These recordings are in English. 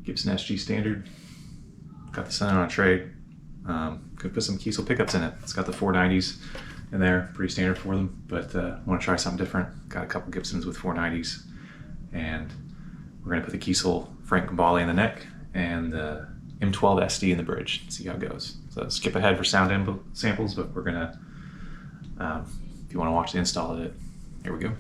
Gibson SG standard. Got this on a tray. Could put some Kiesel pickups in it. It's got the 490s in there, pretty standard for them, but want to try something different. Got a couple Gibsons with 490s, and we're going to put the Kiesel Gambale in the neck and the M12SD in the bridge. See how it goes. So skip ahead for sound samples, but we're going to, if you want to watch the install of it, here we go.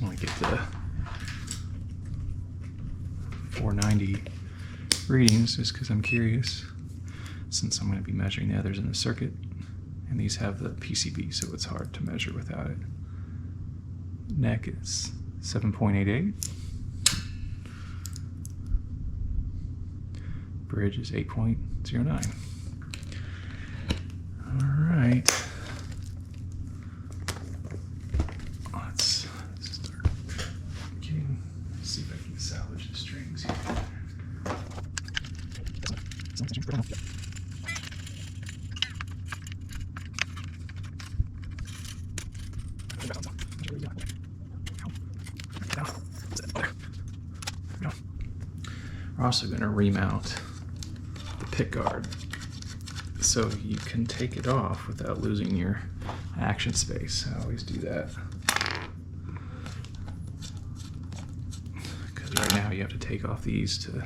just want to get the 490 readings just because I'm curious, since I'm going to be measuring the others in the circuit, and these have the PCB, so it's hard to measure without it. Neck is 7.88. Bridge is 8.09. All right. Let's start getting, see if I can salvage the strings here. We're also going to remount the pickguard so you can take it off without losing your action space. I always do that, because right now you have to take off these to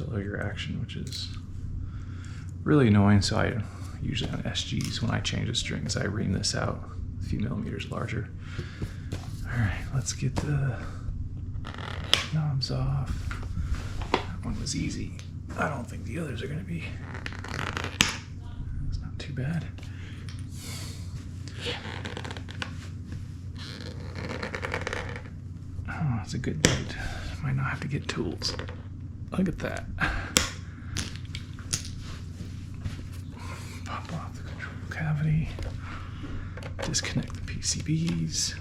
lower your action, which is really annoying. So I usually on SGs, when I change the strings, I ream this out a few millimeters larger. All right, let's get the knobs off. That one was easy. I don't think the others are going to be. It's not too bad. Oh, it's a good date. Might not have to get tools. Look at that. Pop off the control cavity. Disconnect the PCBs.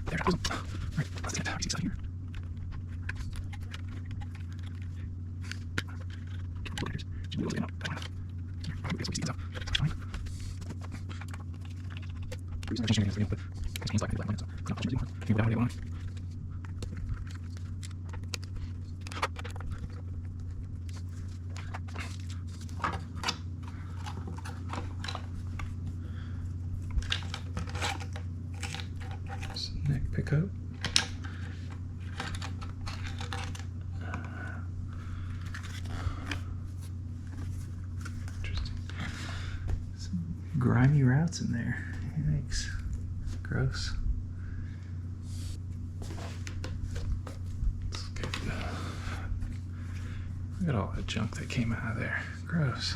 There it goes. All right, let's get the PCBs out here. Neck pickup. Interesting. Some grimy routes in there. Yikes. Gross. Look at all the junk that came out of there. Gross.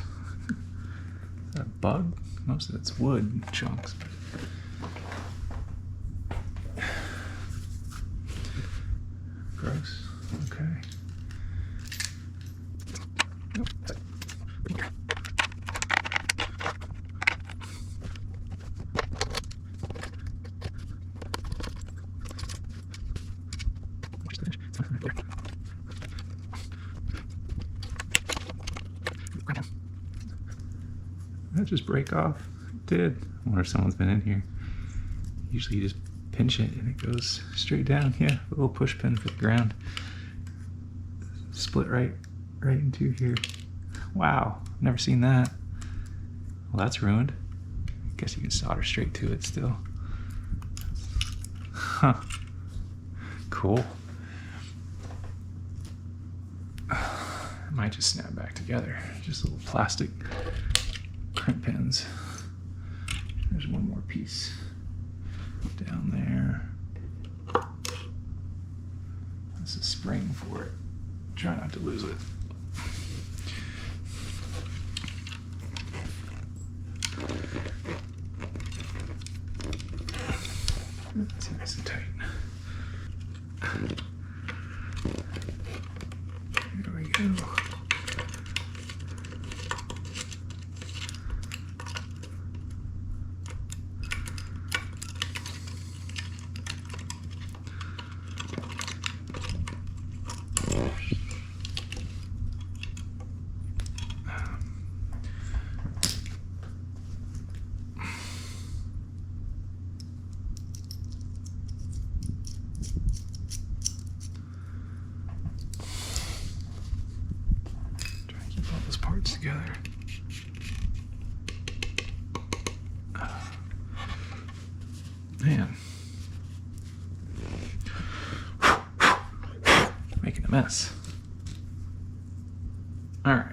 Is that a bug? Most of it's wood chunks. Gross. Okay. Nope. Did that just break off? It did. I wonder if someone's been in here. Usually you just pinch it and it goes straight down. Yeah, a little push pin for the ground. Split right into here. Wow, never seen that. Well, that's ruined. I guess you can solder straight to it still. Huh. Cool. It might just snap back together. Just little plastic crimp pins. There's one more piece down there. That's a spring for it. Try not to lose it. That's nice and tight. There we go. Together. Man. Making a mess. All right,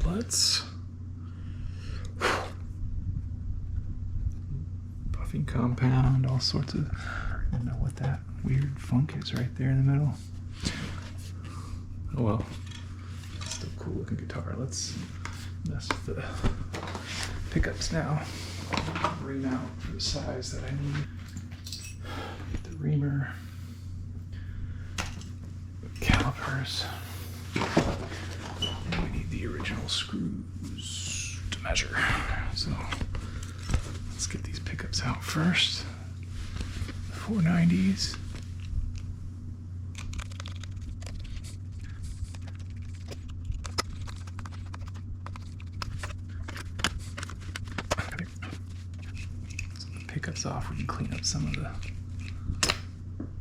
let's buffing compound, all sorts of, I don't know what that weird funk is right there in the middle. Oh well, still cool looking guitar. Let's mess with the pickups now. Remount for the size that I need. Get the reamer, calipers, and we need the original screws to measure. So let's get these pickups out first. 490s. Pickups off, we can clean up some of the,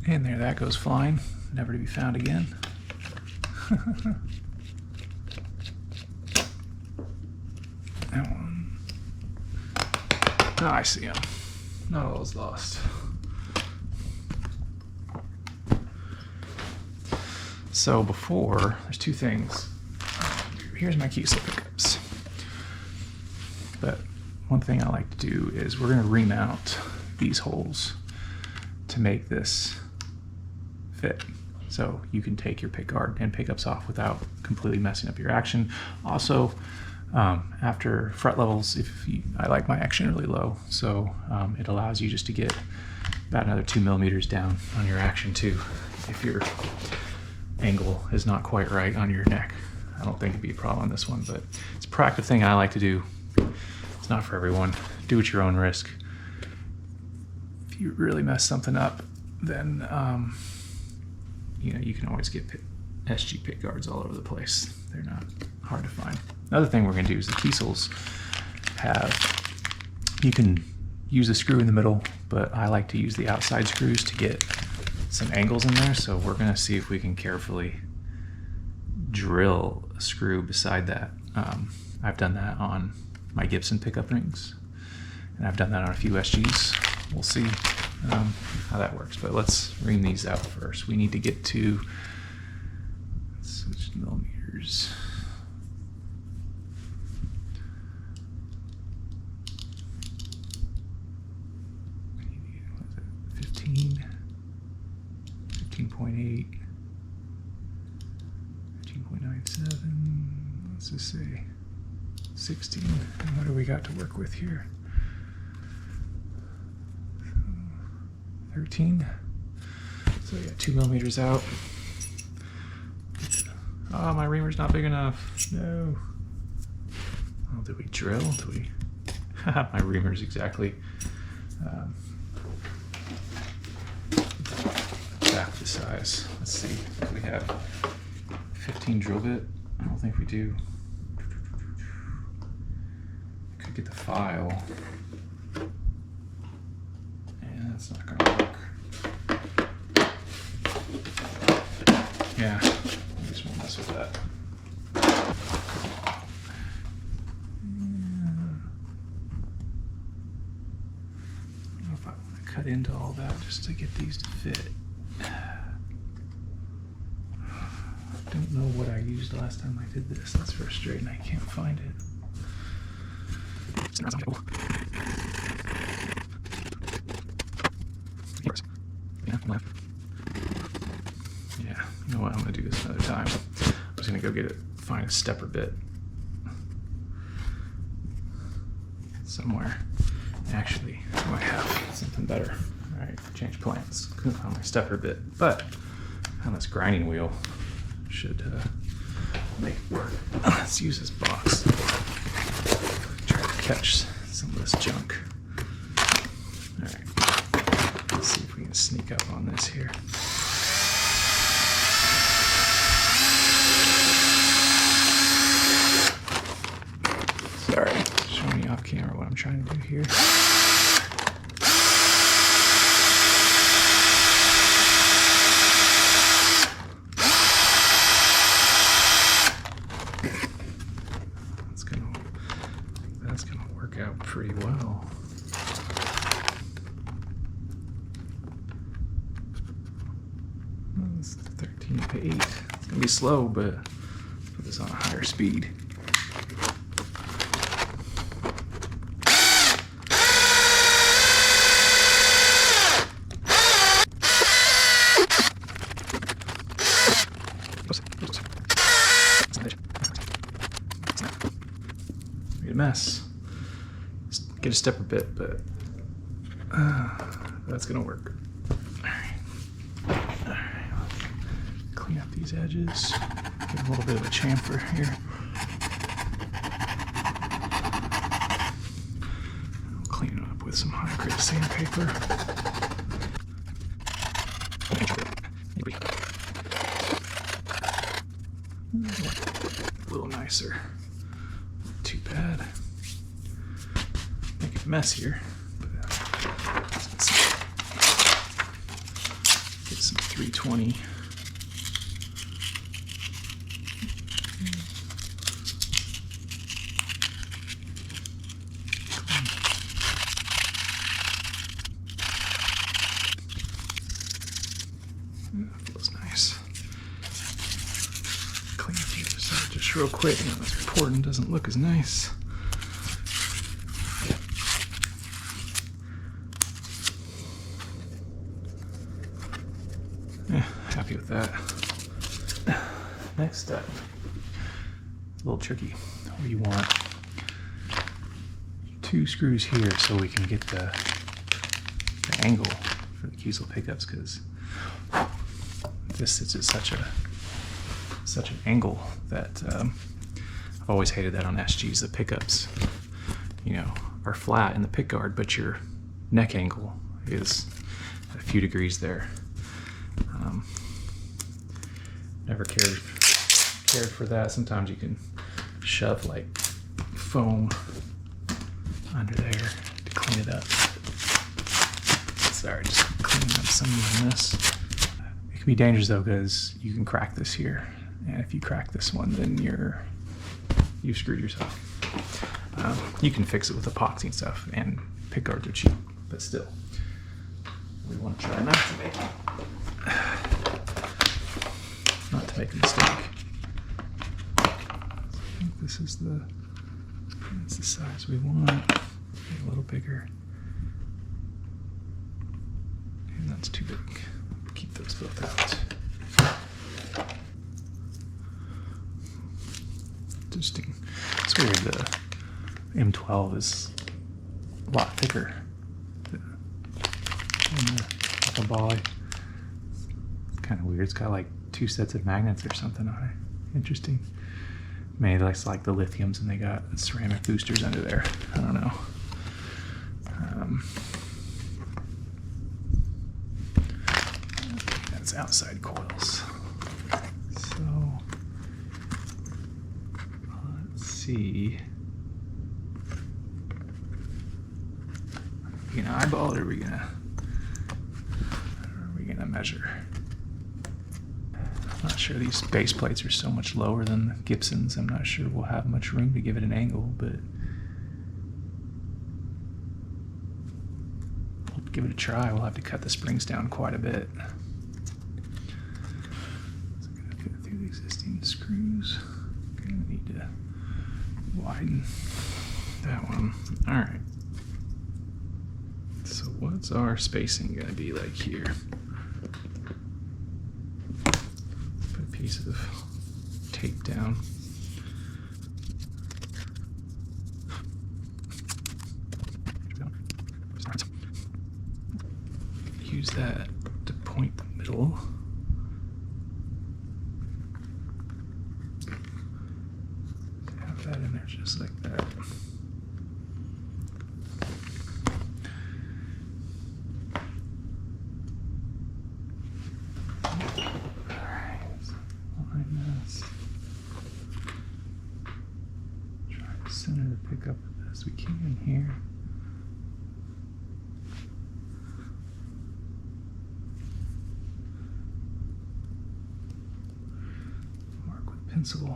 and there, that goes flying, never to be found again. That one, oh, I see him, not all is lost. So before, there's two things. Here's my Kiesel pickups, but one thing I like to do is we're going to remount these holes to make this fit. So you can take your pickguard and pickups off without completely messing up your action. Also, after fret levels, I like my action really low, so it allows you just to get about another 2 millimeters down on your action too, if your angle is not quite right on your neck. I don't think it'd be a problem on this one, but it's a proactive thing I like to do. It's not for everyone. Do at your own risk. If you really mess something up, then you can always get SG pickguards all over the place. They're not hard to find. Another thing we're going to do is the Kiesels you can use a screw in the middle, but I like to use the outside screws to get some angles in there. So we're going to see if we can carefully drill a screw beside that. I've done that on my Gibson pickup rings, and I've done that on a few SGs. We'll see how that works, but let's ring these out first. We need to get to, let's switch millimeters. What is it? 15, 15.8, 15.97, let's just say 16. And what do we got to work with here? 13. So yeah, 2 millimeters out. Oh, my reamer's not big enough. No. Oh, did we drill? Did we? My reamer's exactly half the size. Let's see. Do we have 15 drill bit? I don't think we do. Could get the file. And that's not gonna work. Yeah, I just won't mess with that. I don't know if I want to cut into all that just to get these to fit. I don't know what I used last time I did this. That's frustrating. I can't find it. Yeah, you know what? I'm gonna do this another time. I'm just gonna go find a stepper bit somewhere. Actually, I might have something better. All right, change plans. Couldn't find my stepper bit, but on this grinding wheel should make it work. Let's use this box. Try to catch some of this junk. All right, let's see if we can sneak up on this here. Sorry, showing you off camera what I'm trying to do here. That's gonna work out pretty well. It's 13 to 8. It's gonna be slow, but Put this on a higher speed. Made a mess. Just get a stepper bit, but that's gonna work. All right. Clean up these edges. Get a little bit of a chamfer here. I'll clean it up with some high grit sandpaper. A little nicer. Not too bad. Make it messier. Get some 320. That feels nice. Clean up the other side just real quick. You know, this porting doesn't look as nice. Yeah, happy with that. Next step, a little tricky. We want 2 screws here so we can get the angle for the Kiesel pickups, because this sits at such an angle that I've always hated that on SGs. The pickups, you know, are flat in the pickguard, but your neck angle is a few degrees there. Never cared for that. Sometimes you can shove like foam under there to clean it up. Sorry, just cleaning up some of this. It can be dangerous though, because you can crack this here, and if you crack this one, then you've screwed yourself. You can fix it with epoxy and stuff, and pickguards are cheap, but still, we want to try not to make a mistake. So I think this is that's the size we want. Maybe a little bigger. And that's too big. Keep those both out. Interesting. It's weird, the M12 is a lot thicker than the Gambale. It's kind of weird. It's got like 2 sets of magnets or something on it. Interesting. Maybe that's like the lithiums and they got ceramic boosters under there. I don't know. That's outside coils. So let's see. Are we gonna eyeball it, or are we gonna measure? I'm not sure. These base plates are so much lower than the Gibsons. I'm not sure we'll have much room to give it an angle, but we'll give it a try. We'll have to cut the springs down quite a bit. So I'm gonna go through the existing screws. Gonna need to widen that one. All right. So what's our spacing gonna be like here? Put a piece of tape down. Use that to point the middle. Have that in there just like that. Center the pickup the best we can here. Mark with pencil.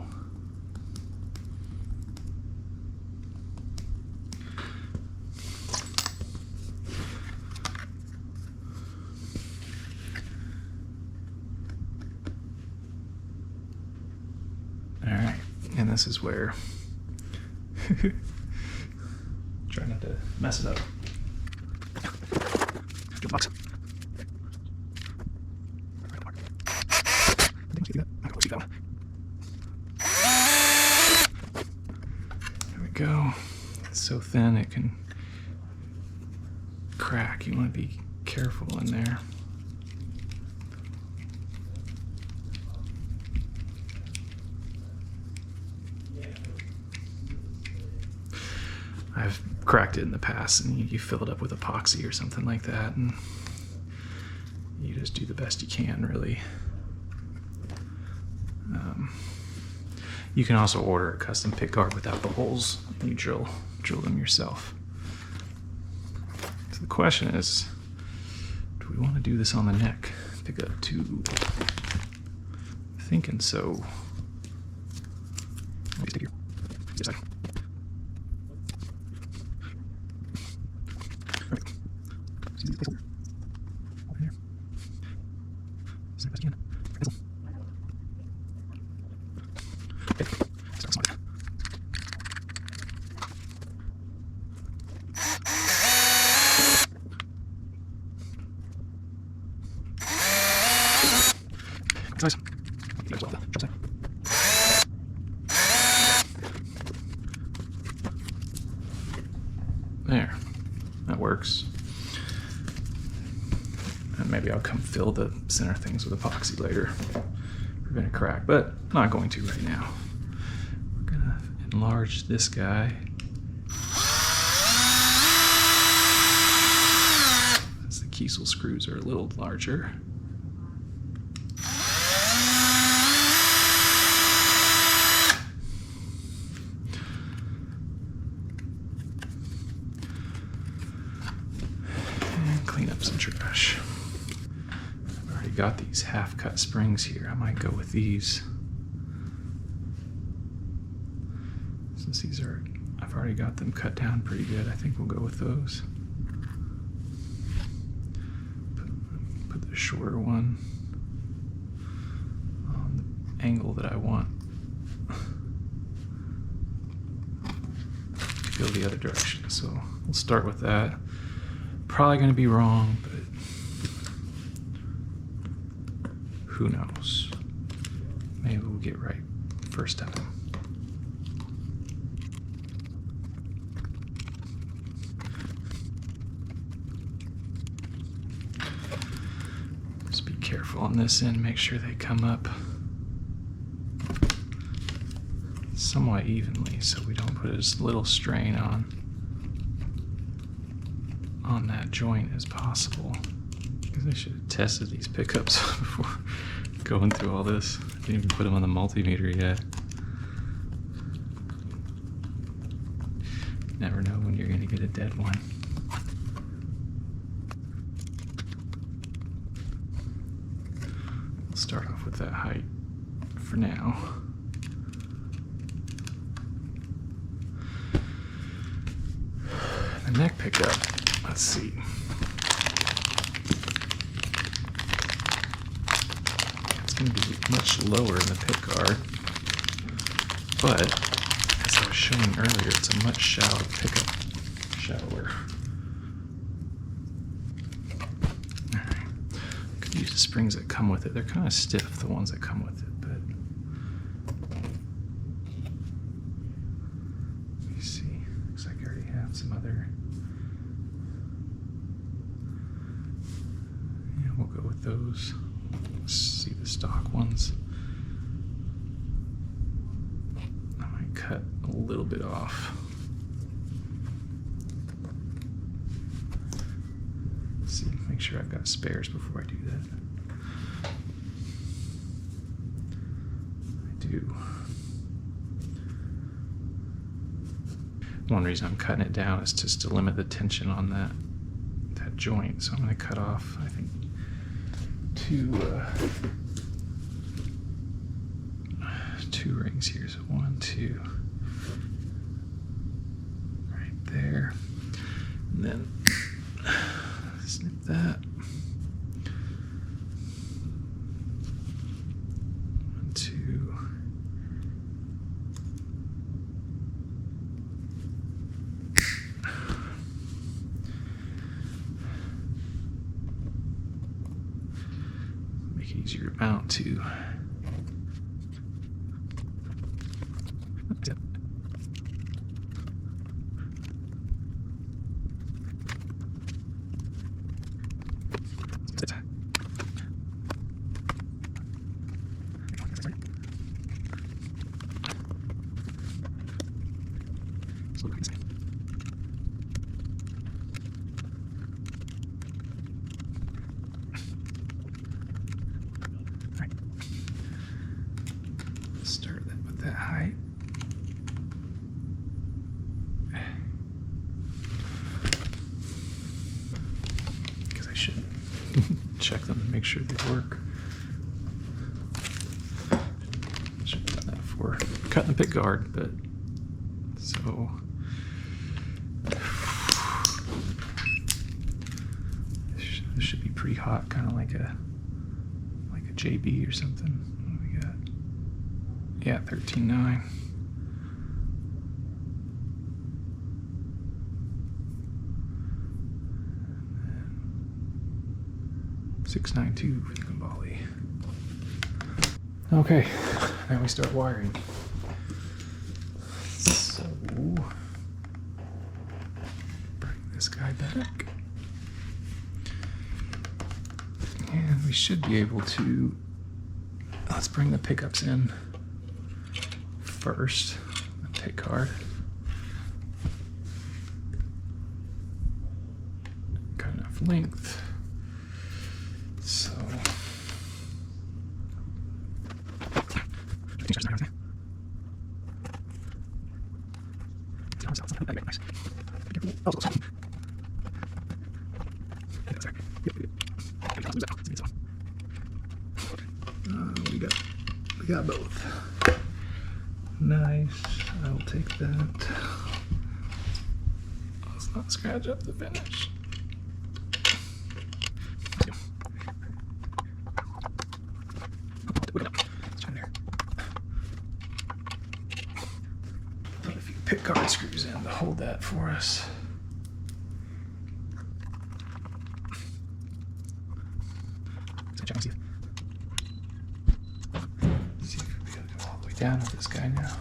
All right. this is where try not to mess it up. Good box. There we go. It's so thin it can crack. You want to be careful in there. I've cracked it in the past, and you fill it up with epoxy or something like that, and you just do the best you can, really. You can also order a custom pickguard without the holes, and you drill them yourself. So the question is, do we want to do this on the neck? Pickup tube. Thinking so. Let me stick here. Yes, there, that works. And maybe I'll come fill the center things with epoxy later. Prevent a crack, but I'm not going to right now. We're gonna enlarge this guy. As the Kiesel screws are a little larger. Clean up some trash. I've already got these half-cut springs here. I might go with these. Since these are, I've already got them cut down pretty good, I think we'll go with those. Put the shorter one on the angle that I want. Go the other direction, so we'll start with that. Probably going to be wrong, but who knows? Maybe we'll get right first time. Just be careful on this end, make sure they come up somewhat evenly so we don't put as little strain on that joint as possible. Because I should have tested these pickups before going through all this. I didn't even put them on the multimeter yet. Never know when you're going to get a dead one. We'll start off with that height for now. The neck pickup. Let's see. It's going to be much lower in the pickguard, but as I was showing earlier, it's a much shallower pickup. Shallower. Alright. Could use the springs that come with it. They're kind of stiff, the ones that come with it, but let me see. Looks like I already have some other. We'll go with those. Let's see the stock ones. I might cut a little bit off. Let's see, make sure I've got spares before I do that. I do. One reason I'm cutting it down is just to limit the tension on that joint. So I'm going to cut off, I think, two rings here. So 1, 2, right there, and then snip that. 1, 2, easier to mount to. Start that with that height. Because I should check them and make sure they work. Should have done that before cutting the Pickguard, but so this should be pretty hot, kind of like a JB or something. What do we got? Yeah, 13.9. And 692 for the Gambale. Okay, now we start wiring. So bring this guy back. And we should be able to, let's bring the pickups in first, the Pickguard. Got enough length. So we got both. Nice. I'll take that. Let's not scratch up the finish. Let's try there. Put a few Pickguard screws in to hold that for us. See if we gotta go all the way down with this guy now.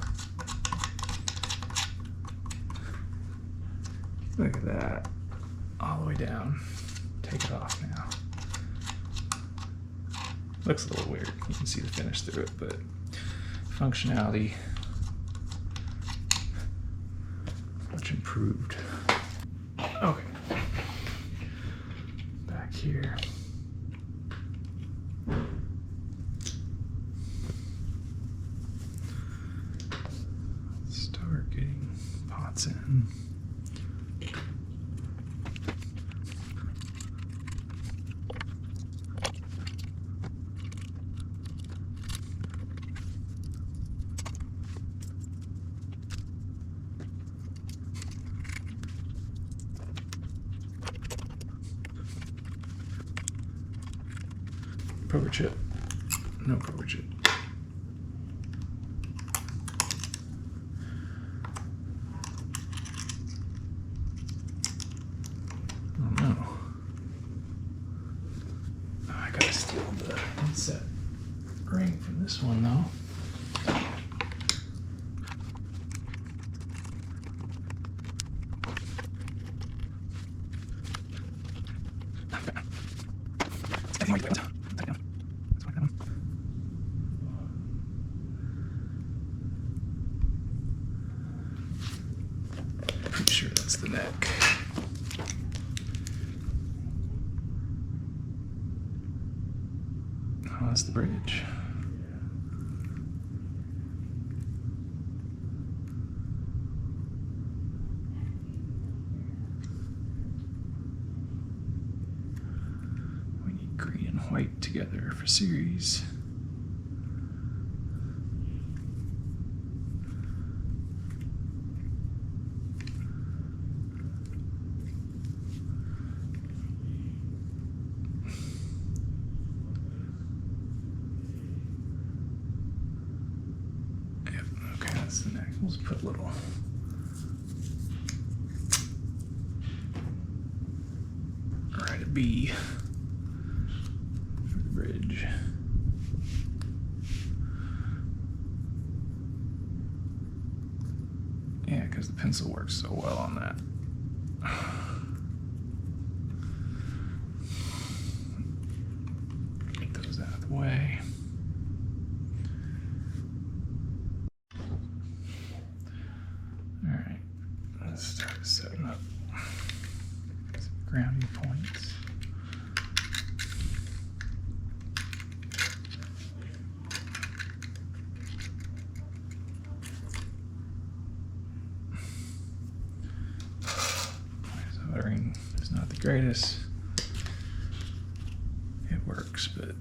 Look at that. All the way down. Take it off now. Looks a little weird. You can see the finish through it, but functionality much improved. Okay. Back here. Start getting pots in. Poker chip. No poker chip. Oh no. Oh, I gotta steal the inset ring from this one though. Pretty sure that's the neck. Oh, that's the bridge. We need green and white together for series. That's the neck. We'll just put a little right a B for the bridge. because the pencil works so well on that. Get those out of the way. All right, let's start setting up some grounding points. Soldering is not the greatest. It works, but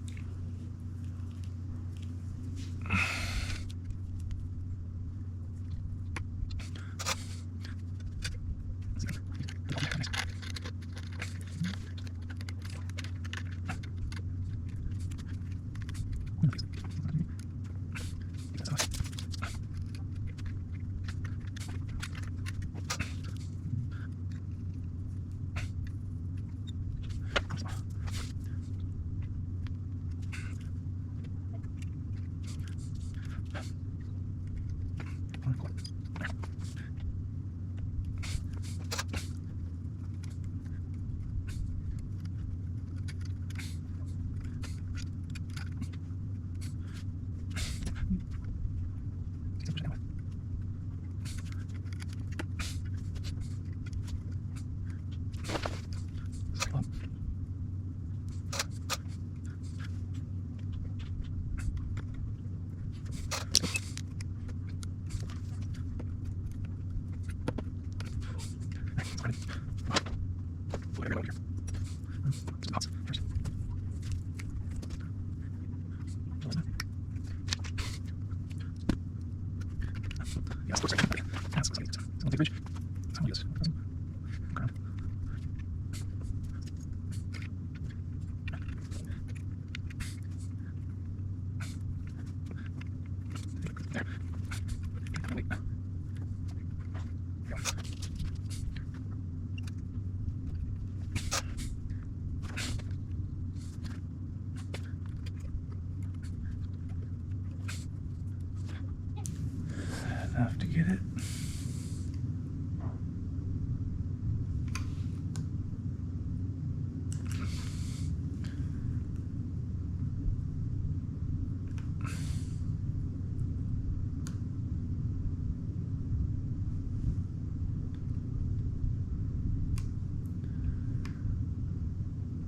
enough to get it.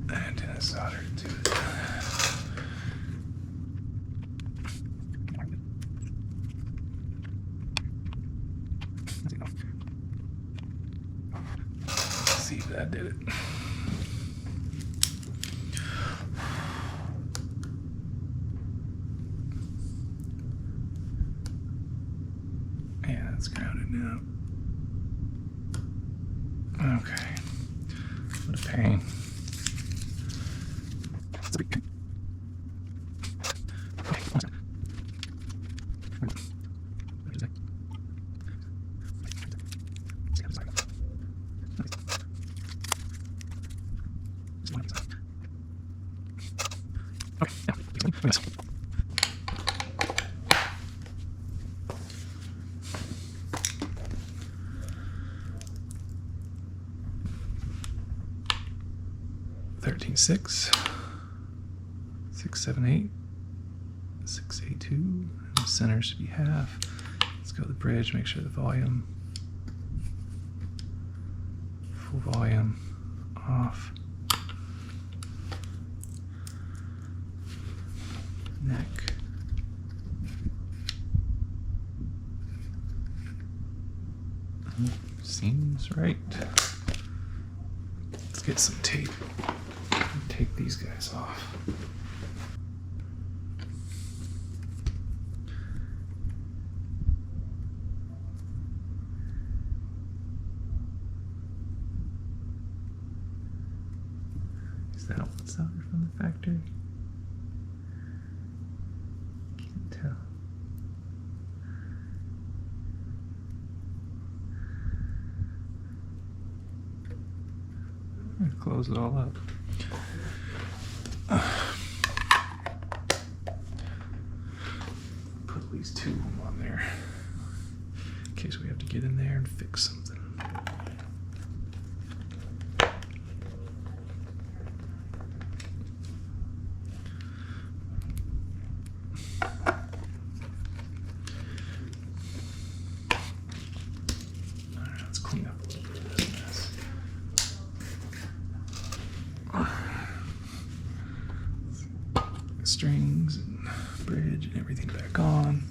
And then solder to it. See if that did it. Yeah, it's grounded now. Okay. What a pain. Six, 6, 7, 8, 6, 8, 2. And the center should be half. Let's go to the bridge, make sure the volume, full volume, off. Neck. Seems right. Let's get some tape. Take these guys off. Is that what's out from the factory? Can't tell. I'm gonna close it all up. Put at least 2 of them on there. case we have to get in there and fix something. Alright, let's clean up a little bit of this mess. Strings and bridge and everything back on.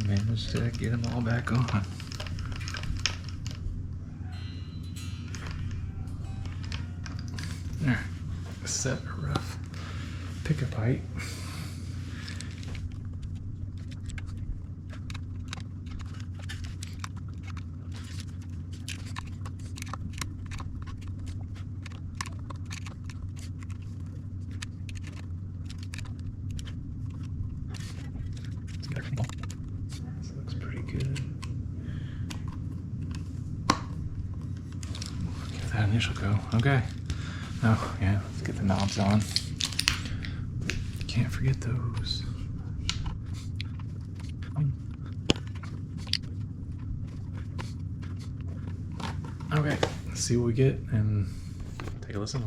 Managed to get them all back on. There, set a rough pickup height. Looks pretty good. Give that initial go. Okay. Oh, yeah, let's get the knobs on. Can't forget those. Okay, let's see what we get and take a listen.